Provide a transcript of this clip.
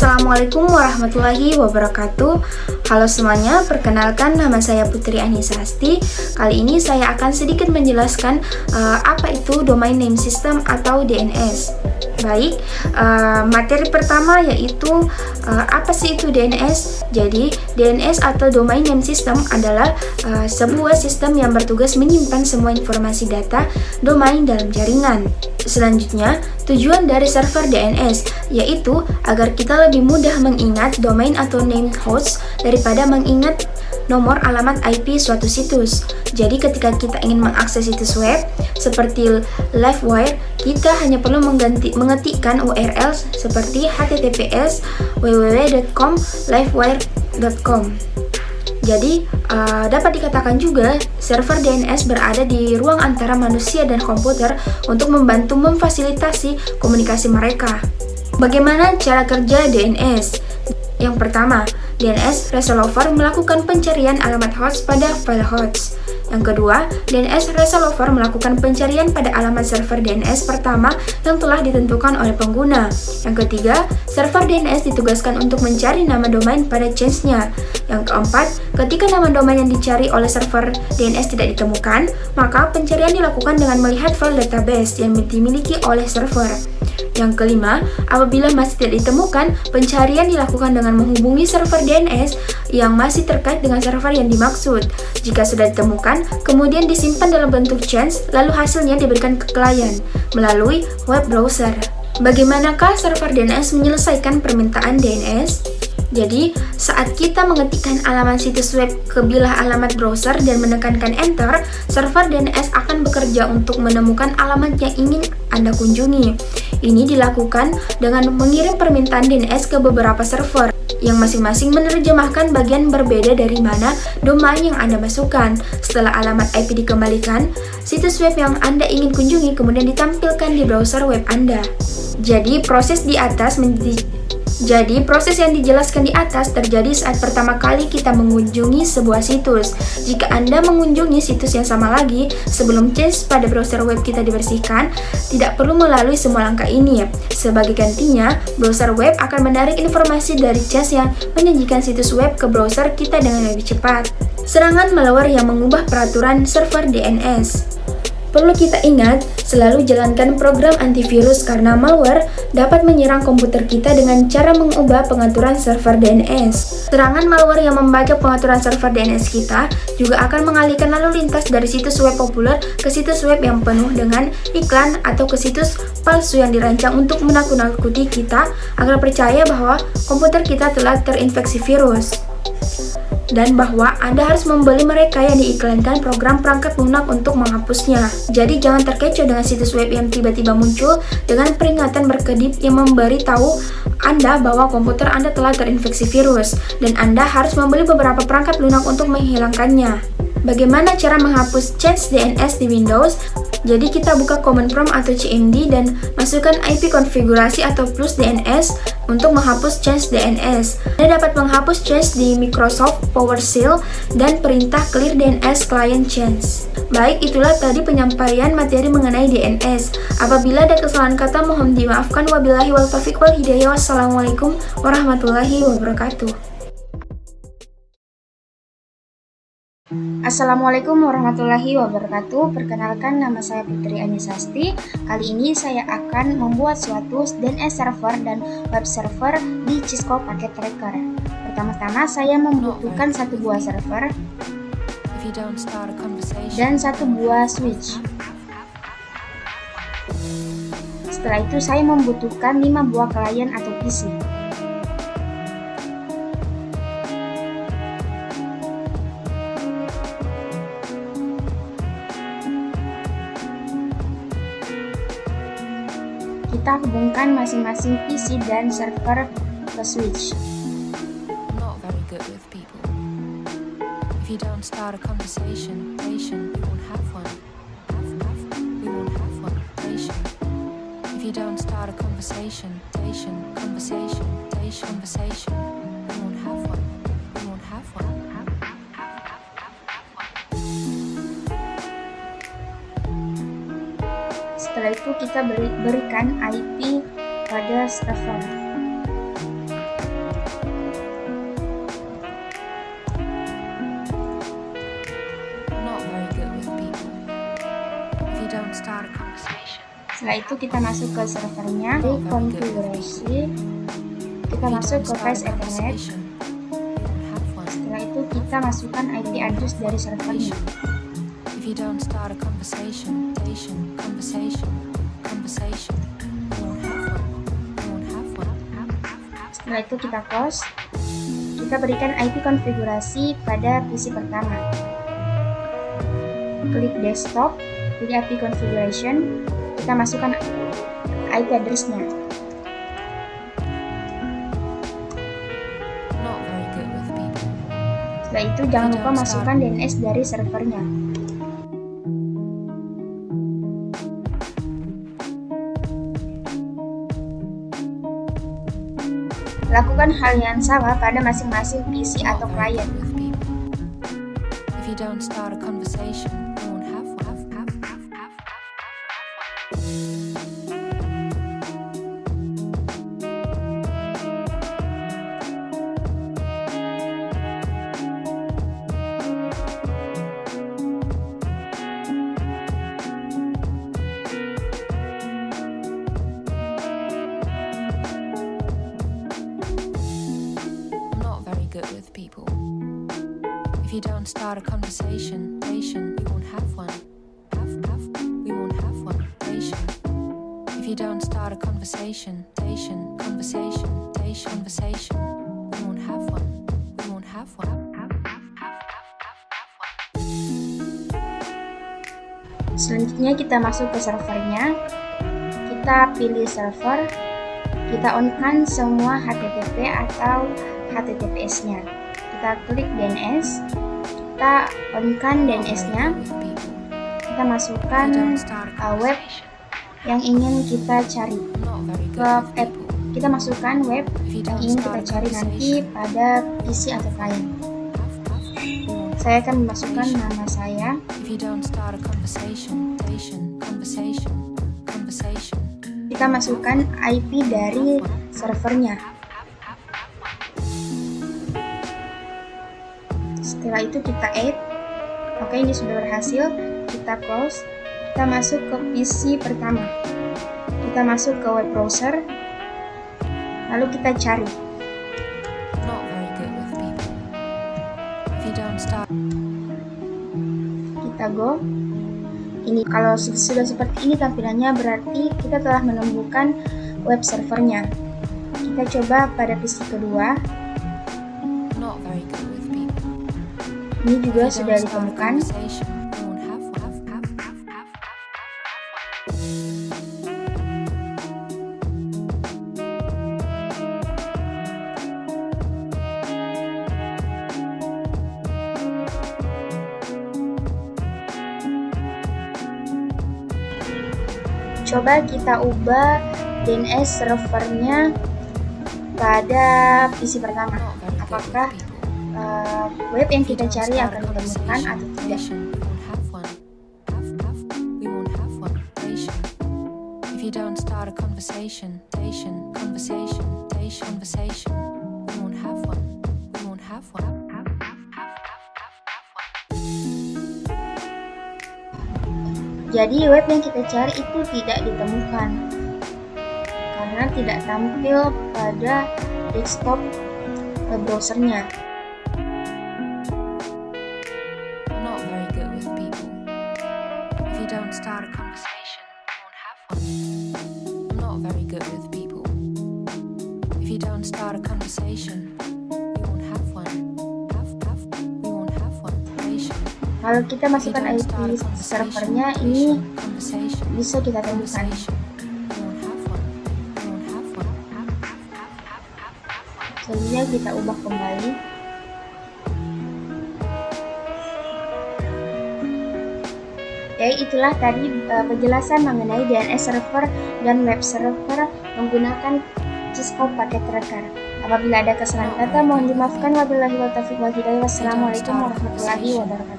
Assalamualaikum warahmatullahi wabarakatuh. Halo semuanya, perkenalkan nama saya Putri Anissa Asti. Kali ini saya akan sedikit menjelaskan apa itu Domain Name System atau DNS. Baik, materi pertama yaitu apa sih itu DNS? Jadi, DNS atau Domain Name System adalah sebuah sistem yang bertugas menyimpan semua informasi data domain dalam jaringan. Selanjutnya, tujuan dari server DNS yaitu agar kita lebih mudah mengingat domain atau name host daripada mengingat nomor alamat IP suatu situs. Jadi ketika kita ingin mengakses situs web seperti Livewire, kita hanya perlu mengetikkan URL seperti https www.livewire.com. Jadi, dapat dikatakan juga server DNS berada di ruang antara manusia dan komputer untuk membantu memfasilitasi komunikasi mereka. Bagaimana cara kerja DNS? Yang pertama, DNS resolver melakukan pencarian alamat host pada file host. Yang kedua, DNS resolver melakukan pencarian pada alamat server DNS pertama yang telah ditentukan oleh pengguna. Yang ketiga, server DNS ditugaskan untuk mencari nama domain pada change-nya. Yang keempat, ketika nama domain yang dicari oleh server DNS tidak ditemukan, maka pencarian dilakukan dengan melihat file database yang dimiliki oleh server. Yang kelima, apabila masih tidak ditemukan, pencarian dilakukan dengan menghubungi server DNS yang masih terkait dengan server yang dimaksud. Jika sudah ditemukan, kemudian disimpan dalam bentuk change, lalu hasilnya diberikan ke klien melalui web browser. Bagaimanakah server DNS menyelesaikan permintaan DNS? Jadi, saat kita mengetikkan alamat situs web ke bilah alamat browser dan menekankan enter, server DNS akan bekerja untuk menemukan alamat yang ingin Anda kunjungi. Ini dilakukan dengan mengirim permintaan DNS ke beberapa server, yang masing-masing menerjemahkan bagian berbeda dari mana domain yang Anda masukkan. Setelah alamat IP dikembalikan, situs web yang Anda ingin kunjungi kemudian ditampilkan di browser web Anda. Jadi, proses yang dijelaskan di atas terjadi saat pertama kali kita mengunjungi sebuah situs. Jika Anda mengunjungi situs yang sama lagi, sebelum change pada browser web kita dibersihkan, tidak perlu melalui semua langkah ini. Sebagai gantinya, browser web akan menarik informasi dari change yang menyajikan situs web ke browser kita dengan lebih cepat. Serangan malware yang mengubah peraturan server DNS. Perlu kita ingat, selalu jalankan program antivirus karena malware dapat menyerang komputer kita dengan cara mengubah pengaturan server DNS. Serangan malware yang membaca pengaturan server DNS kita juga akan mengalihkan lalu lintas dari situs web populer ke situs web yang penuh dengan iklan atau ke situs palsu yang dirancang untuk menakut-nakuti kita agar percaya bahwa komputer kita telah terinfeksi virus, dan bahwa Anda harus membeli mereka yang diiklankan program perangkat lunak untuk menghapusnya. Jadi jangan terkecoh dengan situs web yang tiba-tiba muncul dengan peringatan berkedip yang memberitahu Anda bahwa komputer Anda telah terinfeksi virus, dan Anda harus membeli beberapa perangkat lunak untuk menghilangkannya. Bagaimana cara menghapus change DNS di Windows? Jadi kita buka command prompt atau CMD dan masukkan IP konfigurasi atau plus DNS untuk menghapus change DNS. Anda dapat menghapus change di Microsoft PowerShell dan perintah clear DNS client change. Baik, itulah tadi penyampaian materi mengenai DNS. Apabila ada kesalahan kata mohon dimaafkan. Wabillahi wal taufiq wal hidayah. Wassalamualaikum warahmatullahi wabarakatuh. Assalamualaikum warahmatullahi wabarakatuh. Perkenalkan, nama saya Putri Anissa Asti. Kali ini saya akan membuat suatu DNS server dan web server di Cisco Packet Tracker. Pertama-tama saya membutuhkan satu buah server dan satu buah switch. Setelah itu saya membutuhkan 5 buah klien atau PC. Kita hubungkan masing-masing PC dan server ke switch. Not very good with people. If you don't start a conversation, we won't have one. We won't have one. If you don't start a conversation, we won't have one. We won't have one. Setelah itu kita berikan IP pada server. Setelah itu kita masuk ke servernya, di konfigurasi, kita masuk ke Face Ethernet. Setelah itu kita masukkan IP address dari servernya. Setelah itu kita close. Kita berikan IP konfigurasi pada PC pertama. Klik desktop, pilih IP configuration, kita masukkan IP address-nya. Setelah itu jangan lupa masukkan DNS dari servernya. Lakukan hal yang sama pada masing-masing PC atau klien. Good with people. If you don't start a conversation, we won't have one. We won't have one. If you don't start a conversation, we won't have one. We won't have one. Selanjutnya kita masuk ke servernya. Kita pilih server. Kita on-kan semua HTTP atau HTTPS-nya. Kita klik DNS, kita on-kan DNS-nya, kita masukkan web yang ingin kita cari. Kita masukkan web yang ingin kita cari nanti pada PC atau klien. Saya akan memasukkan nama saya. Kita masukkan IP dari servernya. Setelah itu kita add. Oke, ini sudah berhasil. Kita close. Kita masuk ke PC pertama. Kita masuk ke web browser. Lalu kita cari. Kita go. Ini kalau sudah seperti ini tampilannya, berarti kita telah menemukan web servernya. Kita coba pada PC kedua. Ini juga sudah ditemukan. Coba kita ubah DNS servernya pada PC pertama. Apakah web yang kita cari akan ditemukan atau tidak? Jadi web yang kita cari itu tidak ditemukan karena tidak tampil pada desktop web browsernya. Kalau kita masukkan IP servernya, ini bisa kita temukan. Selanjutnya kita ubah kembali. Ya, itulah tadi penjelasan mengenai DNS server dan web server menggunakan Cisco Packet Tracker. Apabila ada kesalahan kata mohon dimaafkan. Wabillahi taufiq wal hidayah. Wassalamualaikum warahmatullahi wabarakatuh.